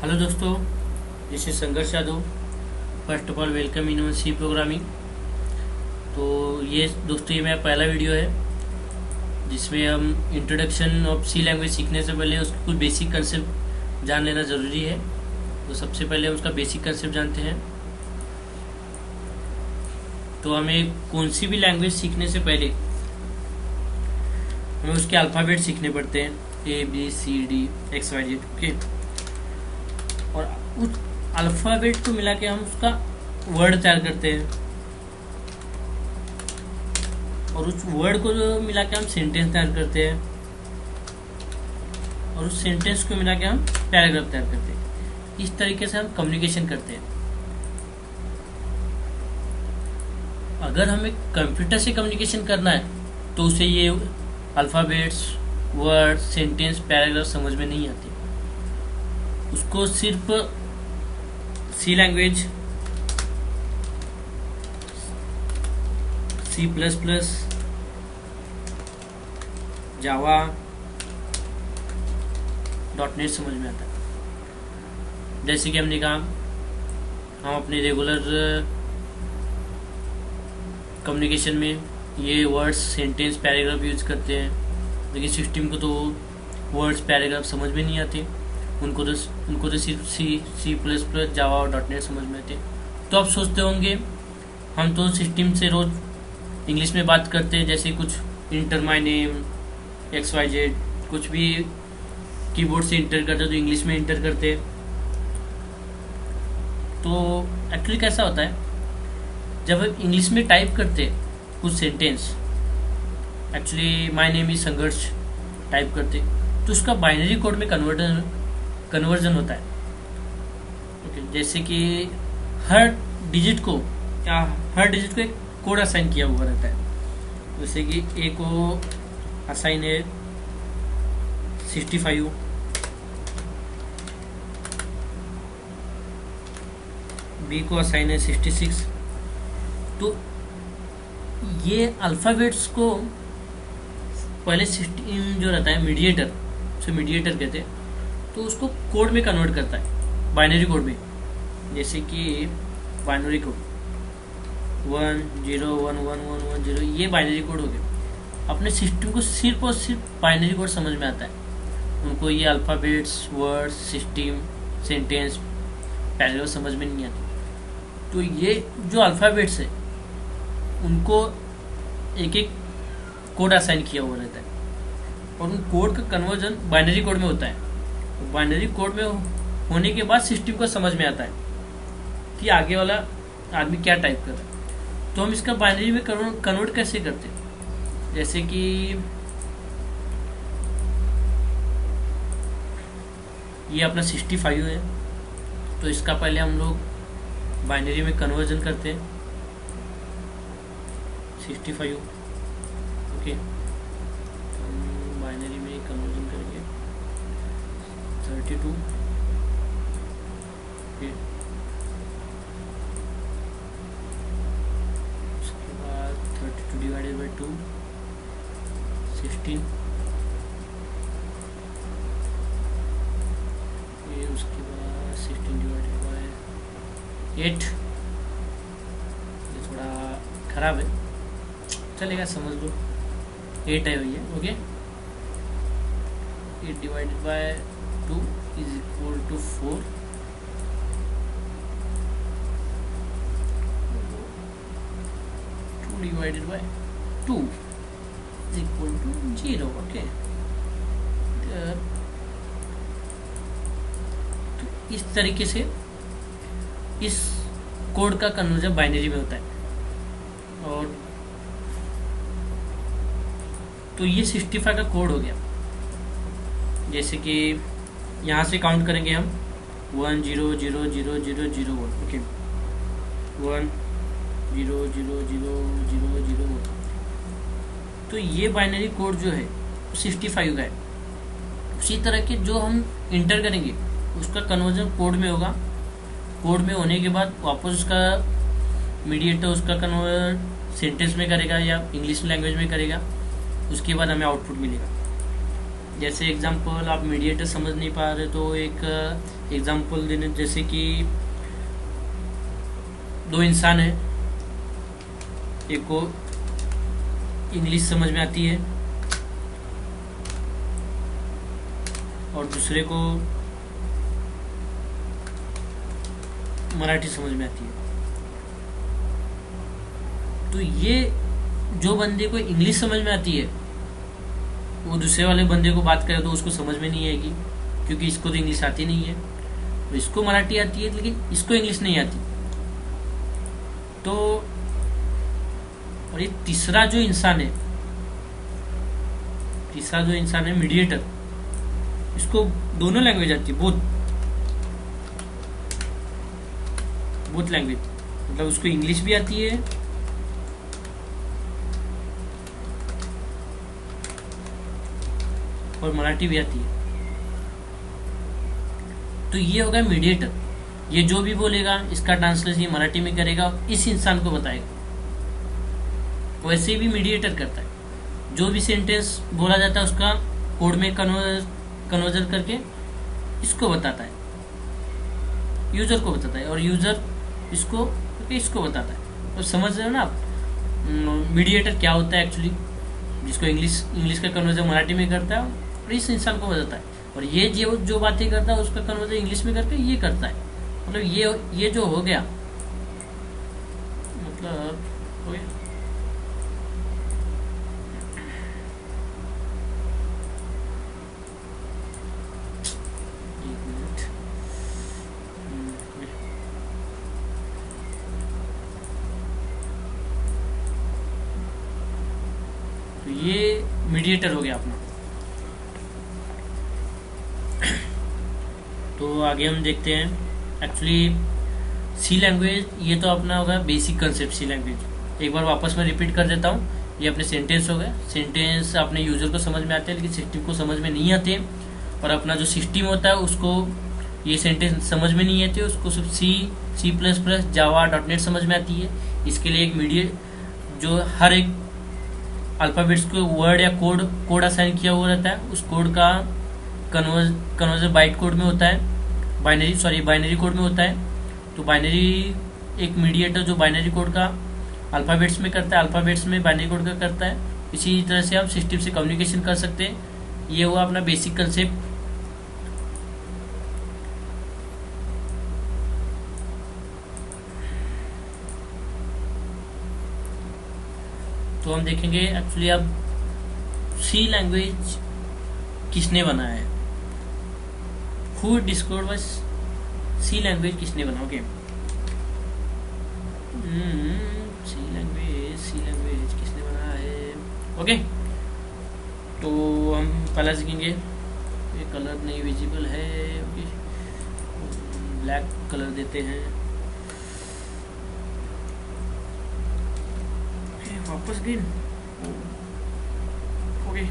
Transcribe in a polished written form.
Hello दोस्तों, this is Sangharsh Yadav. First of all welcome in C programming. तो ये दोस्तों, ये मेरा पहला वीडियो है जिसमें हम इंट्रोडक्शन ऑफ सी लैंग्वेज सीखने से पहले उसके कुछ बेसिक कंसेप्ट जान लेना ज़रूरी है। तो सबसे पहले हम उसका बेसिक कंसेप्ट जानते हैं। तो हमें कौन सी भी लैंग्वेज सीखने से पहले हमें उसके अल्फ़ाबेट सीखने पड़ते हैं, ABCD XYZ। ओके, और उस अल्फ़ाबेट को मिला के हम उसका वर्ड तैयार करते हैं, और उस वर्ड को जो मिला के हम सेंटेंस तैयार करते हैं, और उस सेंटेंस को मिला के हम पैराग्राफ तैयार करते हैं। इस तरीके से हम कम्युनिकेशन करते हैं। अगर हमें कंप्यूटर से कम्युनिकेशन करना है तो उसे ये अल्फ़ाबेट्स, वर्ड, सेंटेंस, पैराग्राफ समझ में नहीं आते। उसको सिर्फ सी लैंग्वेज, C++, जावा, .NET समझ में आता है। जैसे कि हमने कहा, हम अपने रेगुलर कम्युनिकेशन में ये वर्ड्स, सेंटेंस, पैराग्राफ यूज करते हैं, लेकिन सिस्टम को तो वर्ड्स, पैराग्राफ समझ में नहीं आते। उनको तो सिर्फ C++, जावा और .NET समझ में आते। तो आप सोचते होंगे, हम तो सिस्टम से रोज इंग्लिश में बात करते हैं, जैसे कुछ इंटर माय नेम, XYZ, कुछ भी कीबोर्ड से इंटर करते तो इंग्लिश में इंटर करते। तो एक्चुअली कैसा होता है, जब हम इंग्लिश में टाइप करते कुछ sentence, actually my name is संघर्ष टाइप करते, तो उसका बाइनरी कोड में कन्वर्जन होता है। ओके, जैसे कि हर डिजिट को एक कोड असाइन किया हुआ रहता है। जैसे कि ए को असाइन है 65, बी को असाइन है 66। तो ये अल्फ़ाबेट्स को पहले सिस्टम जो रहता है मीडिएटर, उसे मीडिएटर कहते हैं, तो उसको कोड में कन्वर्ट करता है, बाइनरी कोड में। जैसे कि बाइनरी कोड 10111110, ये बाइनरी कोड हो गया। अपने सिस्टम को सिर्फ और सिर्फ बाइनरी कोड समझ में आता है। उनको ये alphabets, words, system, sentence, paragraph समझ में नहीं आती। तो ये जो अल्फ़ाबेट्स है उनको एक एक कोड असाइन किया हुआ रहता है, और उन कोड का कन्वर्जन बाइनरी कोड में होता है। बाइनरी कोड में होने के बाद सिस्टम को समझ में आता है कि आगे वाला आदमी क्या टाइप कर रहा है। तो हम इसका बाइनरी में कन्वर्ट कैसे करते हैं, जैसे कि ये अपना 65 है, तो इसका पहले हम लोग बाइनरी में कन्वर्जन करते हैं 65। ओके, बाइनरी में कन्वर्जन करेंगे 32। उसके बाद 32 डिवाइडेड बाई 2 16। फिर उसके बाद 16 डिवाइडेड बाई 8। ये थोड़ा खराब है, चलेगा, समझ लो 8 है भैया। Okay, 8 divided by 2 is equal to 4। 2 divided by 2 is equal to 0। Okay, तो इस तरीके से इस कोड का कन्वर्जन बाइनरी में होता है। और तो ये 65 का कोड हो गया। जैसे कि यहाँ से काउंट करेंगे हम 1 0 0 0 0 0 1। ओके, 1 0 0 0 0 0 1। तो ये बाइनरी कोड जो है 65 का है। उसी तरह के जो हम इंटर करेंगे उसका कन्वर्जन कोड में होगा। कोड में होने के बाद वापस उसका मीडिएटर उसका कन्वर्ट सेंटेंस में करेगा या इंग्लिश लैंग्वेज में करेगा। उसके बाद हमें आउटपुट मिलेगा। जैसे एग्जांपल आप मीडिएटर समझ नहीं पा रहे तो एक एग्जांपल देने, जैसे कि दो इंसान है, एक को इंग्लिश समझ में आती है और दूसरे को मराठी समझ में आती है। तो ये जो बंदे को इंग्लिश समझ में आती है वो दूसरे वाले बंदे को बात करे तो उसको समझ में नहीं आएगी, क्योंकि इसको तो इंग्लिश आती नहीं है। तो इसको मराठी आती है लेकिन इसको इंग्लिश नहीं आती। तो और ये तीसरा जो इंसान है मीडिएटर, इसको दोनों लैंग्वेज आती है, बोथ लैंग्वेज, मतलब उसको इंग्लिश भी आती है और मराठी भी आती है। तो ये होगा मीडिएटर। ये जो भी बोलेगा इसका ट्रांसलेशन मराठी में करेगा, इस इंसान को बताएगा। वैसे भी मीडिएटर करता है, जो भी सेंटेंस बोला जाता है उसका कोड में कन्वर्जन करके इसको बताता है, यूजर को बताता है, और यूजर इसको बताता है। तो समझ रहे हो ना आप मीडिएटर क्या होता है एक्चुअली, जिसको इंग्लिश का कन्वर्जन मराठी में करता है और इस इंसान को बताता है। और ये जो बातें करता है उसका कन्वर्जन इंग्लिश में करके ये करता है। मतलब ये जो हो गया, मतलब हो गया। तो ये मीडिएटर हो गया अपना। तो आगे हम देखते हैं एक्चुअली सी लैंग्वेज। ये तो अपना होगा बेसिक कंसेप्ट सी लैंग्वेज। एक बार वापस मैं रिपीट कर देता हूँ। ये अपने सेंटेंस हो गए। सेंटेंस अपने यूजर को समझ में आते हैं लेकिन सिस्टम को समझ में नहीं आते। और अपना जो सिस्टम होता है उसको ये सेंटेंस समझ में नहीं आते, उसको सिर्फ C++, जावा, .NET समझ में आती है। इसके लिए एक मीडिएट जो हर एक अल्फाबेट्स को वर्ड या कोड असाइन किया हुआ रहता है, उस कोड का कन्वर्जन बाइट कोड में होता है, बाइनरी कोड में होता है। तो बाइनरी एक मीडिएटर जो बाइनरी कोड का अल्फाबेट्स में करता है, अल्फाबेट्स में बाइनरी कोड का करता है। इसी तरह से आप सिस्टम से कम्युनिकेशन कर सकते हैं। ये हुआ अपना बेसिक कंसेप्ट। तो हम देखेंगे एक्चुअली अब सी लैंग्वेज किसने बनाया है, who discovered was C language, किसने बनाया। ओके, सी लैंग्वेज किसने बनाया है। ओके, तो हम पहला सीखेंगे। ये कलर नहीं विजिबल है, ओके, ब्लैक कलर देते हैं। वापस ग्रीन, ओके।